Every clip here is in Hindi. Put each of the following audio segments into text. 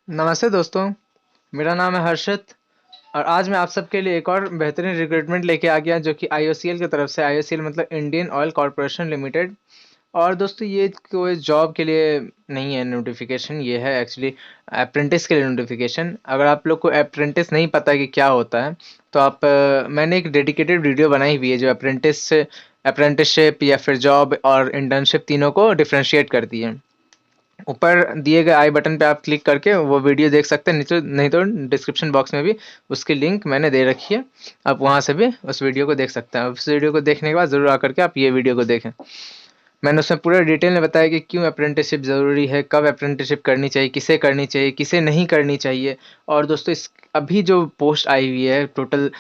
नमस्ते दोस्तों। मेरा नाम है हर्षित और आज मैं आप सबके लिए एक और बेहतरीन रिक्रूटमेंट लेके आ गया जो कि आईओसीएल की तरफ से। आईओसीएल मतलब इंडियन ऑयल कॉरपोरेशन लिमिटेड। और दोस्तों ये कोई जॉब के लिए नहीं है नोटिफिकेशन, ये है एक्चुअली अप्रेंटिस के लिए नोटिफिकेशन। अगर आप लोग को अप्रेंटिस नहीं पता कि क्या होता है तो मैंने एक डेडिकेटेड वीडियो बनाई हुई है जो अप्रेंटिसशिप या फिर जॉब और इंटर्नशिप तीनों को डिफ्रेंशिएट करती है। ऊपर दिए गए आई बटन पे आप क्लिक करके वो वीडियो देख सकते हैं, नीचे नहीं तो डिस्क्रिप्शन बॉक्स में भी उसकी लिंक मैंने दे रखी है। आप वहाँ से भी उस वीडियो को देख सकते हैं। उस वीडियो को देखने के बाद ज़रूर आकर के आप ये वीडियो को देखें। मैंने उसमें पूरा डिटेल में बताया कि क्यों अप्रेंटिसशिप ज़रूरी है, कब अप्रेंटिसशिप करनी चाहिए, किसे नहीं करनी चाहिए। और दोस्तों इस अभी जो पोस्ट आई हुई है टोटल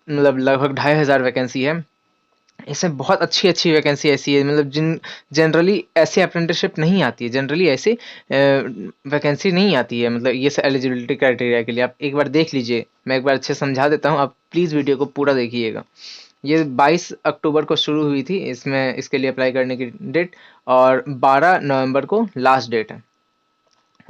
मतलब लगभग 2500 वैकेंसी है। इसमें बहुत अच्छी अच्छी वैकेंसी ऐसी है मतलब जिन जनरली ऐसे अप्रेंटिसशिप नहीं आती है, जनरली ऐसे वैकेंसी नहीं आती है मतलब ये एलिजिबिलिटी क्राइटेरिया के लिए। आप एक बार देख लीजिए, मैं एक बार अच्छे समझा देता हूँ, आप प्लीज़ वीडियो को पूरा देखिएगा। ये 22 अक्टूबर को शुरू हुई थी, इसमें इसके लिए अप्लाई करने की डेट, और 12 नवंबर को लास्ट डेट है।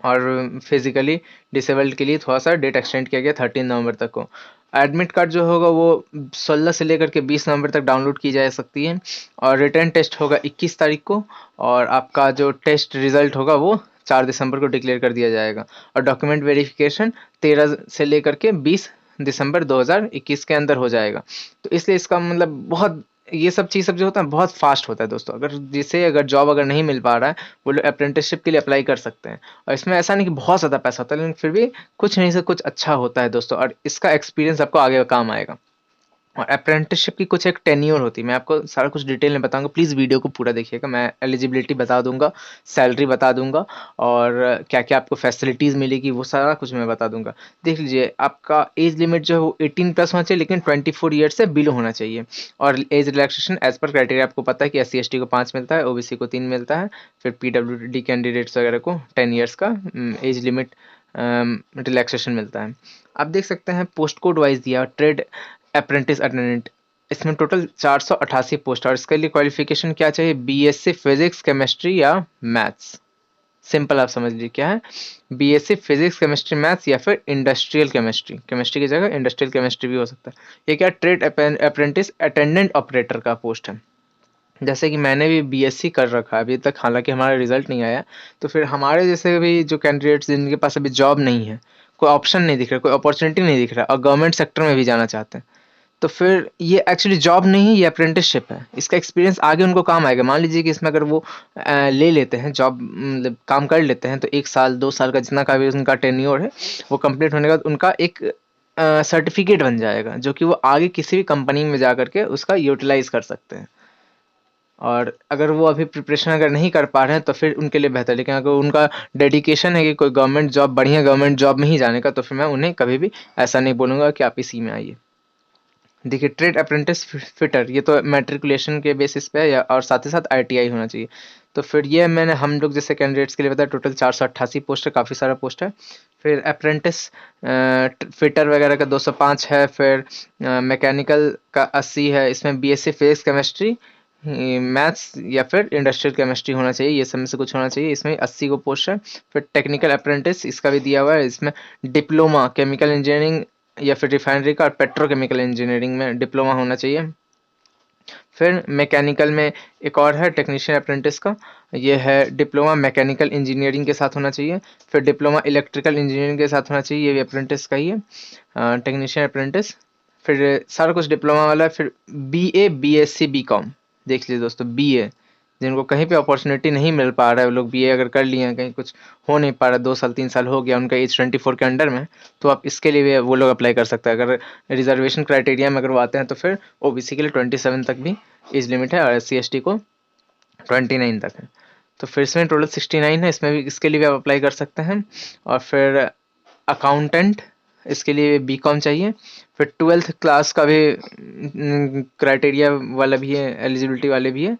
और फिजिकली डिसेबल्ड के लिए थोड़ा सा डेट एक्सटेंड किया गया 13 नवंबर तक को। एडमिट कार्ड जो होगा वो 16 से लेकर के 20 नवंबर तक डाउनलोड की जा सकती है। और रिटर्न टेस्ट होगा 21 तारीख को। और आपका जो टेस्ट रिजल्ट होगा वो 4 दिसंबर को डिक्लेयर कर दिया जाएगा। और डॉक्यूमेंट वेरिफिकेशन 13 से लेकर के 20 दिसंबर 2021 के अंदर हो जाएगा। तो इसलिए इसका मतलब बहुत ये सब चीज़ सब जो होता है बहुत फास्ट होता है दोस्तों। अगर जॉब अगर नहीं मिल पा रहा है वो लोग अप्रेंटिसशिप के लिए अप्लाई कर सकते हैं। और इसमें ऐसा नहीं कि बहुत ज़्यादा पैसा होता है, लेकिन फिर भी कुछ नहीं से कुछ अच्छा होता है दोस्तों, और इसका एक्सपीरियंस आपको आगे काम आएगा। और अप्रेंटिसशिप की कुछ एक टेन्योर होती है, मैं आपको सारा कुछ डिटेल में बताऊंगा, प्लीज़ वीडियो को पूरा देखिएगा। मैं एलिजिबिलिटी बता दूंगा, सैलरी बता दूंगा, और क्या क्या आपको फैसिलिटीज़ मिलेगी वो सारा कुछ मैं बता दूंगा। देख लीजिए, आपका एज लिमिट जो है वो 18 प्लस होना चाहिए, लेकिन 24 ईयर से बिलो होना चाहिए। और age relaxation as per criteria आपको पता है कि SC ST को 5 मिलता है, OBC को 3 मिलता है, फिर PWD कैंडिडेट्स वगैरह को 10 ईयर्स का एज लिमिट रिलैक्सेशन मिलता है। आप देख सकते हैं पोस्ट कोड वाइज दिया ट्रेड अप्रेंटिस अटेंडेंट। इसमें टोटल 488 पोस्ट, और इसके लिए क्वालिफिकेशन क्या चाहिए? BSc फिजिक्स केमिस्ट्री या मैथ्स। सिंपल आप समझ लीजिए क्या है, BSc फिजिक्स केमिस्ट्री मैथ्स या फिर इंडस्ट्रियल केमिस्ट्री, केमिस्ट्री की जगह इंडस्ट्रियल केमिस्ट्री भी हो सकता है। ये क्या, ट्रेड अप्रेंटिस अटेंडेंट ऑपरेटर का पोस्ट है। जैसे कि मैंने भी BSc कर रखा है अभी तक, हालांकि हमारा रिजल्ट नहीं आया। तो फिर हमारे जैसे भी जो कैंडिडेट्स जिनके पास अभी जॉब नहीं है, कोई ऑप्शन नहीं दिख रहा, कोई अपॉर्चुनिटी नहीं दिख रहा, और गवर्नमेंट सेक्टर में भी जाना चाहते हैं, तो फिर ये एक्चुअली जॉब नहीं, ये अप्रेंटिसशिप है। इसका एक्सपीरियंस आगे उनको काम आएगा। मान लीजिए कि इसमें अगर वो ले लेते हैं जॉब, मतलब काम कर लेते हैं, तो 1 साल 2 साल का जितना का भी उनका टेन्योर है वो कंप्लीट होने के बाद उनका एक सर्टिफिकेट बन जाएगा, जो कि वो आगे किसी भी कंपनी में जा करके उसका यूटिलाइज कर सकते हैं। और अगर वो अभी प्रिपरेशन अगर नहीं कर पा रहे हैं तो फिर उनके लिए बेहतर है, लेकिन अगर उनका डेडिकेशन है कि कोई गवर्नमेंट जॉब, बढ़िया गवर्नमेंट जॉब में ही जाने का, तो फिर मैं उन्हें कभी भी ऐसा नहीं बोलूँगा कि आप इसी में आइए। देखिए, ट्रेड अप्रेंटिस फिटर, ये तो मैट्रिकुलेशन के बेसिस पे है, या और साथ ही साथ ITI होना चाहिए। तो फिर ये मैंने हम लोग जैसे कैंडिडेट्स के लिए बताया, टोटल 488 पोस्ट है, काफ़ी सारा पोस्ट है। फिर अप्रेंटिस फिटर वगैरह का 205 है। फिर मैकेनिकल का 80 है। इसमें BSc फिजिक्स केमिस्ट्री मैथ्स या फिर इंडस्ट्रियल केमिस्ट्री होना चाहिए, ये सब में से कुछ होना चाहिए। इसमें 80 को पोस्ट है। फिर टेक्निकल अप्रेंटिस इसका भी दिया हुआ है। इसमें डिप्लोमा केमिकल इंजीनियरिंग या फिर रिफाइनरी का और पेट्रोकेमिकल इंजीनियरिंग में डिप्लोमा होना चाहिए। फिर मैकेनिकल में एक और है टेक्नीशियन अप्रेंटिस का, ये है डिप्लोमा मैकेनिकल इंजीनियरिंग के साथ होना चाहिए। फिर डिप्लोमा इलेक्ट्रिकल इंजीनियरिंग के साथ होना चाहिए, ये भी अप्रेंटिस का ही है, टेक्नीशियन अप्रेंटिस। फिर सारा कुछ डिप्लोमा वाला है। फिर BA BSc BCom, देख लीजिए दोस्तों, BA जिनको कहीं पे अपॉर्चुनिटी नहीं मिल पा रहा है, वो लोग BA अगर कर लिए हैं, कहीं कुछ हो नहीं पा रहा, 2 साल 3 साल हो गया, उनका एज 24 के अंडर में, तो आप इसके लिए भी वो लोग अप्लाई कर सकते हैं। अगर रिजर्वेशन क्राइटेरिया में अगर वो आते हैं तो फिर OBC के लिए 27 तक भी एज लिमिट है, और SC ST को 29 तक है। तो फिर इसमें टोटल 69 है, इसमें भी इसके लिए भी आप अप्लाई कर सकते हैं। और फिर अकाउंटेंट, इसके लिए BCom चाहिए। फिर 12th क्लास का भी क्राइटेरिया वाला भी है, एलिजिबिलिटी वाले भी है,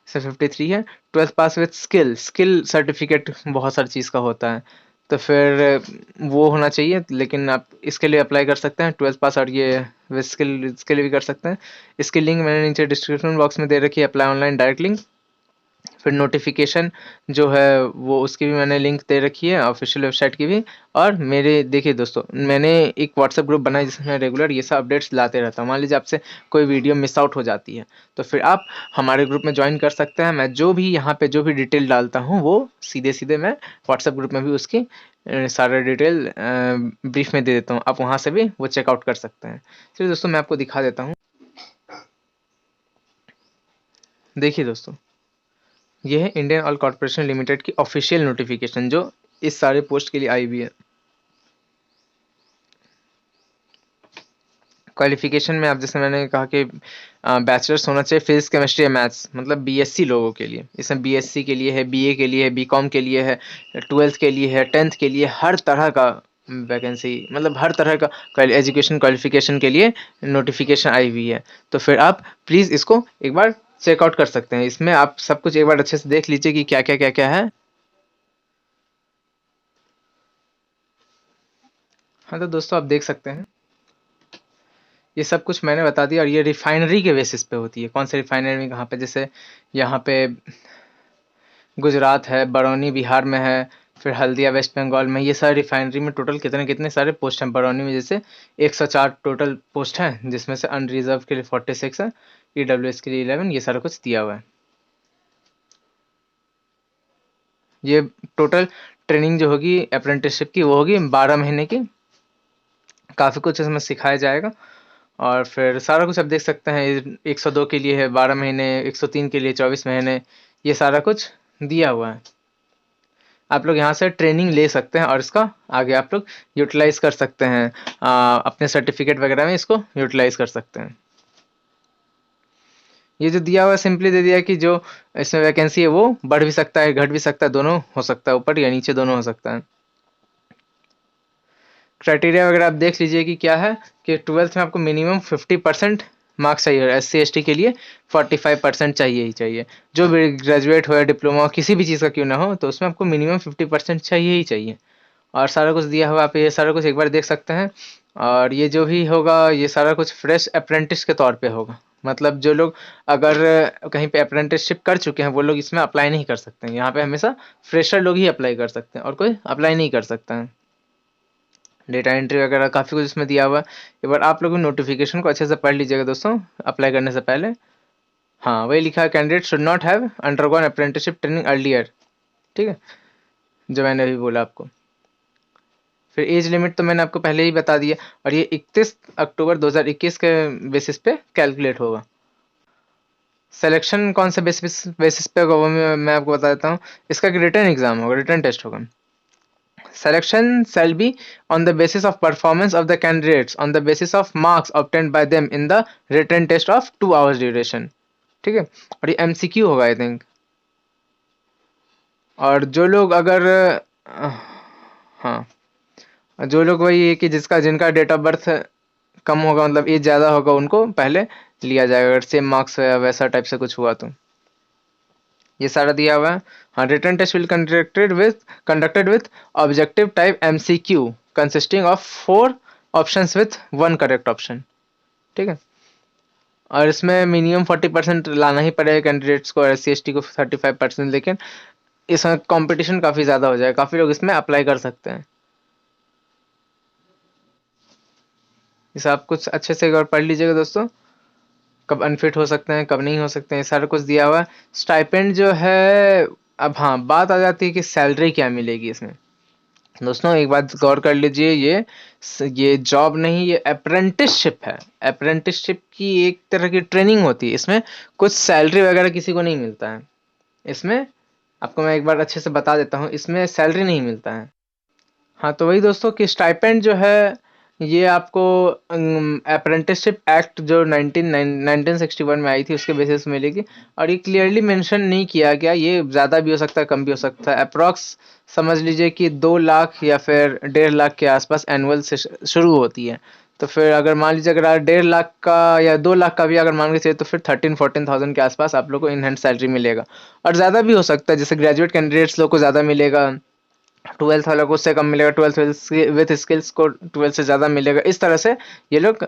इसमें 53 है। 12th pass with skill certificate बहुत सारी चीज़ का होता है, तो फिर वो होना चाहिए। लेकिन आप इसके लिए अप्लाई कर सकते हैं 12th पास, और ये विथ स्किल इसके लिए भी कर सकते हैं। इसकी लिंक मैंने नीचे डिस्क्रिप्शन बॉक्स में दे रखी है, अप्लाई ऑनलाइन डायरेक्ट लिंक। फिर नोटिफिकेशन जो है वो उसकी भी मैंने लिंक दे रखी है, ऑफिशियल वेबसाइट की भी। और मेरे देखिए दोस्तों, मैंने एक व्हाट्सएप ग्रुप बनाया जिसमें मैं रेगुलर ये सब अपडेट्स लाते रहता हूँ। मान लीजिए आपसे कोई वीडियो मिस आउट हो जाती है तो फिर आप हमारे ग्रुप में ज्वाइन कर सकते हैं। मैं जो भी यहाँ पे जो भी डिटेल डालता हूँ वो सीधे सीधे मैं व्हाट्सएप ग्रुप में भी उसकी सारा डिटेल ब्रीफ में दे देता हूँ। आप वहाँ से भी वो चेकआउट कर सकते हैं। चलिए दोस्तों, मैं आपको दिखा देता हूँ। देखिए दोस्तों, ये है इंडियन ऑयल कॉर्पोरेशन लिमिटेड की ऑफिशियल नोटिफिकेशन जो इस सारे पोस्ट के लिए आई हुई है। क्वालिफिकेशन में आप जैसे मैंने कहा कि बैचलर्स होना चाहिए फिजिक्स केमिस्ट्री या मैथ्स, मतलब बीएससी लोगों के लिए। इसमें बीएससी के लिए है, बीए के लिए है, बीकॉम के लिए है, 12th के लिए है, 10th के लिए, हर तरह का वैकेंसी, मतलब हर तरह का एजुकेशन क्वालिफिकेशन के लिए नोटिफिकेशन आई हुई है। तो फिर आप प्लीज़ इसको एक बार चेकआउट कर सकते हैं। इसमें आप सब कुछ एक बार अच्छे से देख लीजिए कि क्या क्या है। हाँ तो दोस्तों, आप देख सकते हैं ये सब कुछ मैंने बता दिया। और ये रिफाइनरी के बेसिस पे होती है। कौन से रिफाइनरी में कहाँ पे, जैसे यहाँ पे गुजरात है, बरौनी बिहार में है, फिर हल्दिया वेस्ट बंगाल में। ये सारे रिफाइनरी में टोटल कितने कितने सारे पोस्ट हैं। बरौनी में जैसे 104 टोटल पोस्ट हैं, जिसमें से अनरिजर्व के लिए 46 है, ईडब्ल्यूएस के लिए 11। ये सारा कुछ दिया हुआ है। ये टोटल ट्रेनिंग जो होगी अप्रेंटिसशिप की वो होगी 12 महीने की। काफ़ी कुछ इसमें सिखाया जाएगा। और फिर सारा कुछ आप देख सकते हैं। 102 के लिए है 12 महीने, 103 के लिए 24 महीने। ये सारा कुछ दिया हुआ है। आप लोग यहाँ से ट्रेनिंग ले सकते हैं और इसका आगे आप लोग यूटिलाइज कर सकते हैं। अपने सर्टिफिकेट वगैरह में इसको यूटिलाइज कर सकते हैं। ये जो दिया हुआ है सिंपली दे दिया कि जो इसमें वैकेंसी है वो बढ़ भी सकता है, घट भी सकता है, दोनों हो सकता है, ऊपर या नीचे दोनों हो सकता है। क्राइटेरिया वगैरह आप देख लीजिए कि क्या है कि 12th में आपको मिनिमम 50% मार्क्स चाहिए। SC ST के लिए 45% चाहिए ही चाहिए। जो भी ग्रेजुएट हो या डिप्लोमा किसी भी चीज़ का क्यों ना हो, तो उसमें आपको मिनिमम 50% चाहिए ही चाहिए। और सारा कुछ दिया हुआ, आप ये सारा कुछ एक बार देख सकते हैं। और ये जो भी होगा ये सारा कुछ फ्रेश अप्रेंटिस के तौर पे होगा। मतलब जो लोग अगर कहीं पे अप्रेंटिसशिप कर चुके हैं वो लोग इसमें अप्लाई नहीं कर सकते हैं। यहाँ पे हमेशा फ्रेशर लोग ही अप्लाई कर सकते हैं और कोई अप्लाई नहीं कर सकता है। डेटा एंट्री वगैरह काफ़ी कुछ इसमें दिया हुआ है। एक बार आप लोग नोटिफिकेशन को अच्छे से पढ़ लीजिएगा दोस्तों, अप्लाई करने से पहले। हाँ, वही लिखा है, candidate should not have undergone apprenticeship training earlier. ठीक है, जो मैंने अभी बोला आपको। फिर एज लिमिट तो मैंने आपको पहले ही बता दिया। और ये 31 अक्टूबर 2021 के बेसिस पे कैलकुलेट होगा। सिलेक्शन कौन से बेसिस पे होगा वो मैं आपको बता देता हूँ। इसका रिटर्न एग्जाम होगा, रिटर्न टेस्ट होगा। Selection shall be on the basis of performance of the candidates on the basis of marks obtained by them in the written test of 2 hours duration। ठीक है, और ये MCQ होगा आई थिंक। और जो लोग अगर हाँ, जो लोग वही है कि जिनका डेट ऑफ बर्थ कम होगा, मतलब एज ज़्यादा होगा, उनको पहले लिया जाएगा अगर सेम मार्क्स है वैसा टाइप से कुछ हुआ तो। ये सारा दिया हुआ है। हाँ, written test will conducted with objective type MCQ consisting of 4 options with 1 correct option. ठीक है, और इसमें मिनिमम 40% लाना ही पड़ेगा कैंडिडेट्स को, और SC ST को 35%। लेकिन इसमें कंपटीशन काफ़ी ज़्यादा हो जाएगा, काफ़ी लोग इसमें अप्लाई कर सकते हैं। इसे आप कुछ अच्छे से एक बार पढ़ लीजिएगा दोस्तों, कब अनफिट हो सकते हैं, कब नहीं हो सकते हैं, सारा कुछ दिया हुआ है। स्टाइपेंड जो है, अब हाँ बात आ जाती है कि सैलरी क्या मिलेगी इसमें। दोस्तों एक बात गौर कर लीजिए, ये जॉब नहीं, ये अप्रेंटिसशिप है। अप्रेंटिसशिप की एक तरह की ट्रेनिंग होती है। इसमें कुछ सैलरी वगैरह किसी को नहीं मिलता है। इसमें आपको मैं एक बार अच्छे से बता देता हूँ, इसमें सैलरी नहीं मिलता है। हाँ तो वही दोस्तों कि स्टाइपेंड जो है ये आपको अप्रेंटिसशिप एक्ट जो 1961 में आई थी उसके बेसिस में मिलेगी। और ये क्लियरली मेंशन नहीं किया गया, ये ज़्यादा भी हो सकता है, कम भी हो सकता है। अप्रॉक्स समझ लीजिए कि 2 लाख या फिर 1.5 लाख के आसपास एनुअल से शुरू होती है। तो फिर अगर मान लीजिए अगर 1.5 लाख का या 2 लाख का भी अगर मान के चलिए तो फिर 13-14 थाउजेंड के आसपास आप लोग को इन हैंड सैलरी मिलेगा। और ज़्यादा भी हो सकता है, जैसे ग्रेजुएट कैंडिडेट्स लोग को ज़्यादा मिलेगा, 12th वालों को उससे कम मिलेगा, 12th विथ स्किल्स को 12th से ज़्यादा मिलेगा। इस तरह से ये लोग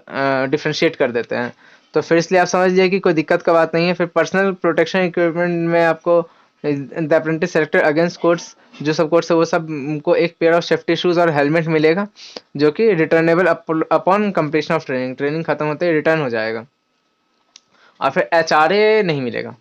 डिफ्रेंशिएट कर देते हैं। तो फिर इसलिए आप समझ लीजिए कि कोई दिक्कत का बात नहीं है। फिर पर्सनल प्रोटेक्शन इक्विपमेंट में आपको the apprentice selected against course, जो सब कोर्स है वो सब उनको एक पेयर ऑफ सेफ्टी शूज और हेलमेट मिलेगा, जो कि returnable upon completion of training, training खत्म होते ही रिटर्न हो जाएगा। और फिर HRA नहीं मिलेगा,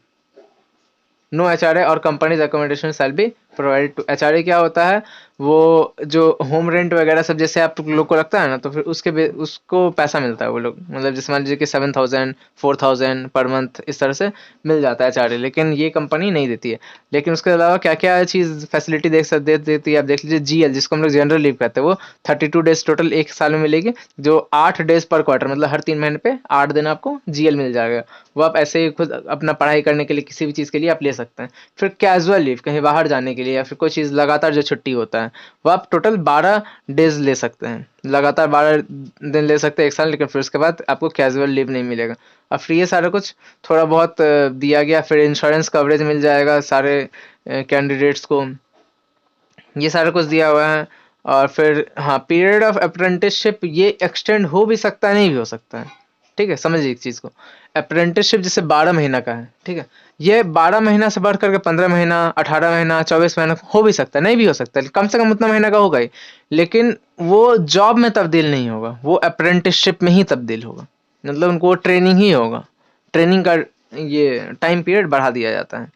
नो HRA और companies accommodation shall be provided to. HRA क्या होता है, वो जो होम रेंट वगैरह सब जैसे आप लोग को लगता है ना, तो फिर उसको पैसा मिलता है वो लोग, मतलब जैसे मान लीजिए कि 7,000 4,000 पर मंथ इस तरह से मिल जाता है HRA, लेकिन ये कंपनी नहीं देती है। लेकिन उसके अलावा क्या क्या चीज़ फैसिलिटी देती है, आप देख लीजिए GL, जिसको हम लोग जनरल लीव कहते हैं, वो 32 डेज टोटल एक साल में मिलेगी, जो 8 डेज पर क्वार्टर, मतलब हर 3 महीने पे 8 दिन आपको GL मिल जाएगा। वो आप ऐसे ही खुद अपना पढ़ाई करने के लिए, किसी भी चीज़ के लिए आप ले सकते हैं। फिर कैजुअल लीव, कहीं बाहर जाने के लिए या फिर कोई चीज़ लगातार जो छुट्टी होता है, वो आप टोटल 12 डेज ले सकते हैं, लगातार 12 दिन ले सकते हैं एक साल, लेकिन फिर उसके बाद आपको कैजुअल लीव नहीं मिलेगा। अब फिर ये सारा कुछ थोड़ा बहुत दिया गया, फिर इंश्योरेंस कवरेज मिल जाएगा सारे कैंडिडेट्स को, ये सारा कुछ दिया हुआ है। और फिर हाँ, पीरियड ऑफ अप्रेंटिसशिप ये एक्सटेंड हो भी सकता है, नहीं भी हो सकता है, ठीक है, समझिए एक चीज़ को। अप्रेंटिसशिप जैसे 12 महीना का है, ठीक है, ये 12 महीना से बढ़ करके 15 महीना, 18 महीना, 24 महीना हो भी सकता है, नहीं भी हो सकता है, कम से कम उतना महीना का होगा ही, लेकिन वो जॉब में तब्दील नहीं होगा, वो अप्रेंटिसशिप में ही तब्दील होगा, मतलब उनको ट्रेनिंग ही होगा, ट्रेनिंग का ये टाइम पीरियड बढ़ा दिया जाता है।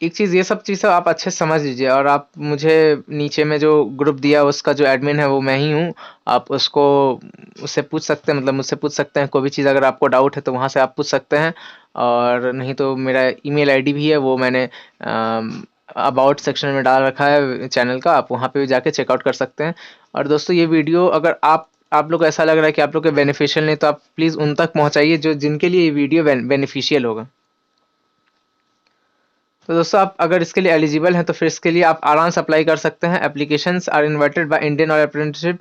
एक चीज़, ये सब चीज़ें आप अच्छे से समझ लीजिए, और आप मुझे नीचे में जो ग्रुप दिया उसका जो एडमिन है वो मैं ही हूँ, आप उससे पूछ सकते हैं, मतलब मुझसे पूछ सकते हैं, कोई भी चीज़ अगर आपको डाउट है तो वहाँ से आप पूछ सकते हैं, और नहीं तो मेरा ईमेल आईडी भी है, वो मैंने अबाउट सेक्शन में डाल रखा है चैनल का, आप वहाँ पे भी जाके चेकआउट कर सकते हैं। और दोस्तों, ये वीडियो अगर आप लोग को ऐसा लग रहा है कि आप लोग के बेनिफिशियल नहीं, तो आप प्लीज़ उन तक पहुँचाइए जो जिनके लिए ये वीडियो बेनिफिशियल होगा। तो दोस्तों, आप अगर इसके लिए एलिजिबल हैं तो फिर इसके लिए आप आराम से अप्लाई कर सकते हैं। Applications are invited by Indian Oil apprenticeship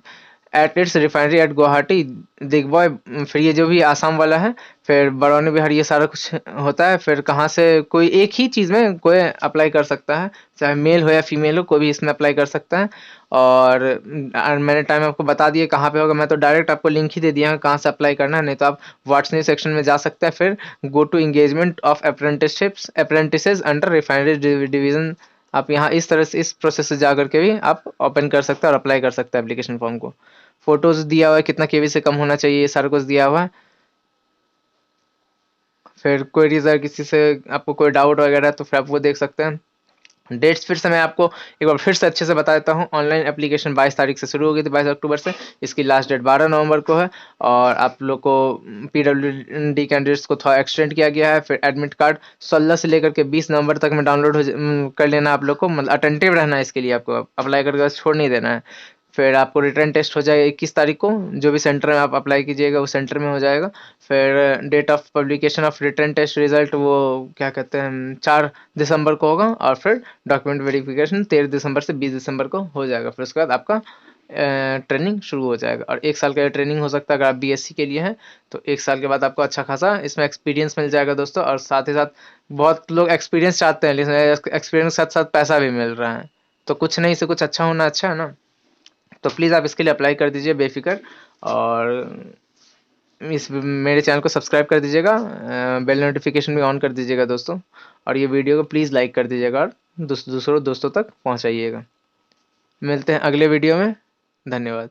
at its refinery at Guwahati, Digboi. फिर ये जो भी आसाम वाला है, फिर बरौनी बिहार, ये सारा कुछ होता है। फिर कहाँ से कोई एक ही चीज़ में कोई अप्लाई कर सकता है, चाहे मेल हो या फीमेल हो, कोई भी इसमें अप्लाई कर सकता है। और मैंने टाइम आपको बता दिया कहाँ पे होगा, मैं तो डायरेक्ट आपको लिंक ही दे दिया है कहाँ से अप्लाई करना है, नहीं तो आप व्हाट्सएप सेक्शन में जा सकते हैं, फिर go to engagement of apprenticeships apprentices under refinery division, आप यहाँ इस तरह से इस प्रोसेस से जा करके भी आप ओपन कर सकते हैं और अप्लाई कर सकते हैं एप्लीकेशन फॉर्म को। फोटोज दिया हुआ है, कितना केबी से कम होना चाहिए, ये सारा कुछ दिया हुआ है। फिर क्वेरीज अगर किसी से आपको कोई डाउट वगैरह है तो फिर आप वो देख सकते हैं। डेट्स फिर से मैं आपको एक बार फिर से अच्छे से बता देता हूँ। ऑनलाइन एप्लीकेशन 22 तारीख से शुरू हो गई थी, 22 अक्टूबर से। इसकी लास्ट डेट 12 नवंबर को है, और आप लोग को PWD कैंडिडेट्स को थोड़ा एक्सटेंड किया गया है। फिर एडमिट कार्ड 16 से लेकर के 20 नवंबर तक में डाउनलोड कर लेना आप लोग को, मतलब अटेंटिव रहना है इसके लिए, आपको अप्लाई करके बस छोड़ नहीं देना है। फिर आपको रिटर्न टेस्ट हो जाएगा 21 तारीख को, जो भी सेंटर में आप अप्लाई कीजिएगा उस सेंटर में हो जाएगा। फिर date of publication of written test result, वो क्या कहते हैं, 4 दिसंबर को होगा। और फिर डॉक्यूमेंट वेरिफिकेशन 13 दिसंबर से 20 दिसंबर को हो जाएगा। फिर उसके बाद आपका ट्रेनिंग शुरू हो जाएगा, और एक साल का ट्रेनिंग हो सकता है अगर आप BSc के लिए हैं तो। एक साल के बाद आपको अच्छा खासा इसमें एक्सपीरियंस मिल जाएगा दोस्तों, और साथ ही साथ बहुत लोग एक्सपीरियंस चाहते हैं, लेकिन एक्सपीरियंस के साथ साथ पैसा भी मिल रहा है, तो कुछ नहीं से कुछ अच्छा होना अच्छा है ना। तो प्लीज़ आप इसके लिए अप्लाई कर दीजिए बेफिक्र, और इस मेरे चैनल को सब्सक्राइब कर दीजिएगा, बेल नोटिफिकेशन भी ऑन कर दीजिएगा दोस्तों, और ये वीडियो को प्लीज़ लाइक कर दीजिएगा, और दूसरों दोस्तों तक पहुंचाइएगा। मिलते हैं अगले वीडियो में। धन्यवाद।